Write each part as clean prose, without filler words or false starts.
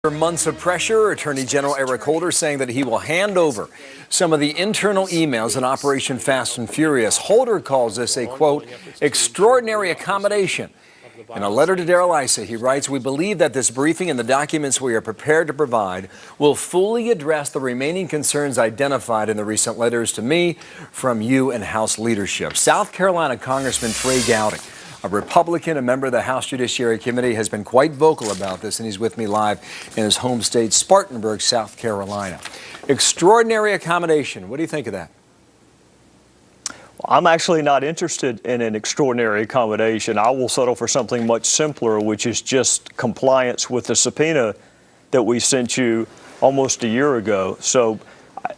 After months of pressure, Attorney General Eric Holder saying that he will hand over some of the internal emails in Operation Fast and Furious. Holder calls this a, quote, extraordinary accommodation. In a letter to Darrell Issa, he writes, "We believe that this briefing and the documents we are prepared to provide will fully address the remaining concerns identified in the recent letters to me from you and House leadership." South Carolina Congressman Trey Gowdy, a Republican, a member of the House Judiciary Committee, has been quite vocal about this, and he's with me live in his home state, Spartanburg, South Carolina. Extraordinary accommodation. What do you think of that? I'm actually not interested in an extraordinary accommodation. I will settle for something much simpler, which is just compliance with the subpoena that we sent you almost a year ago. So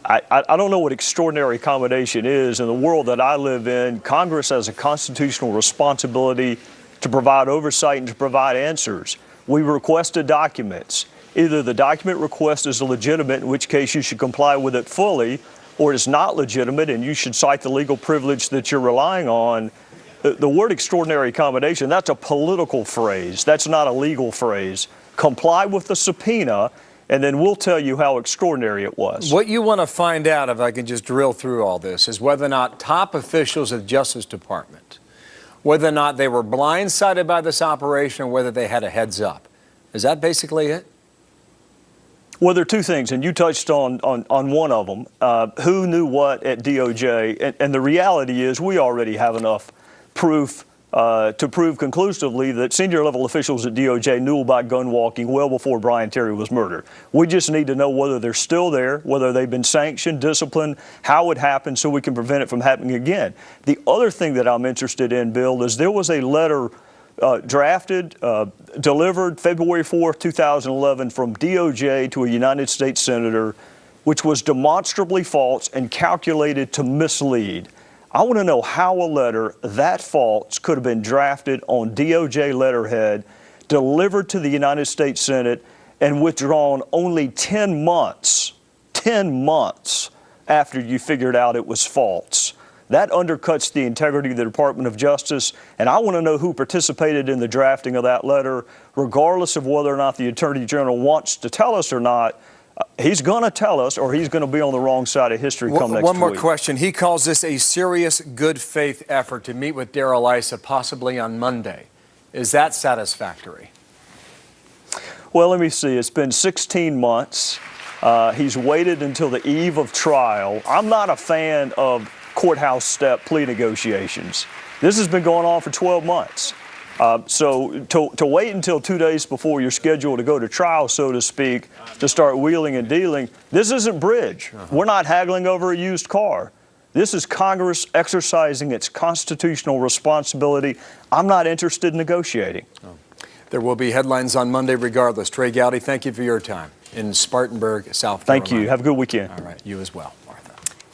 I don't know what extraordinary accommodation is. In the world that I live in, Congress has a constitutional responsibility to provide oversight and to provide answers. We requested documents. Either the document request is legitimate, in which case you should comply with it fully, or it's not legitimate and you should cite the legal privilege that you're relying on. The word extraordinary accommodation, that's a political phrase. That's not a legal phrase. Comply with the subpoena, and then we'll tell you how extraordinary it was. What you want to find out, if I can just drill through all this, is whether or not top officials of the Justice Department, whether or not they were blindsided by this operation or whether they had a heads up. Is that basically it? Well, there are two things, and you touched on one of them. Who knew what at DOJ? And the reality is we already have enough proof to prove conclusively that senior level officials at DOJ knew about gun walking well before Brian Terry was murdered. We just need to know whether they're still there, whether they've been sanctioned, disciplined, how it happened, so we can prevent it from happening again. The other thing that I'm interested in, Bill, is there was a letter drafted, delivered February 4th, 2011 from DOJ to a United States senator, which was demonstrably false and calculated to mislead. I want to know how a letter that false could have been drafted on DOJ letterhead, delivered to the United States Senate, and withdrawn only 10 months after you figured out it was false. That undercuts the integrity of the Department of Justice, and I want to know who participated in the drafting of that letter, regardless of whether or not the Attorney General wants to tell us or not. He's going to tell us, or he's going to be on the wrong side of history come next week. One more question. He calls this a serious good faith effort to meet with Darrell Issa possibly on Monday. Is that satisfactory? Well, let me see. It's been 16 months. He's waited until the eve of trial. I'm not a fan of courthouse step plea negotiations. This has been going on for 12 months. So to wait until 2 days before you're scheduled to go to trial, so to speak, to start wheeling and dealing, this isn't bridge. We're not haggling over a used car. This is Congress exercising its constitutional responsibility. I'm not interested in negotiating. There will be headlines on Monday regardless. Trey Gowdy, thank you for your time in Spartanburg, South Carolina. Thank you. Have a good weekend. All right. You as well.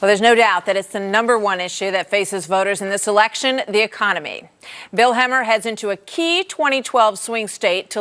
Well, there's no doubt that it's the #1 issue that faces voters in this election, the economy. Bill Hemmer heads into a key 2012 swing state to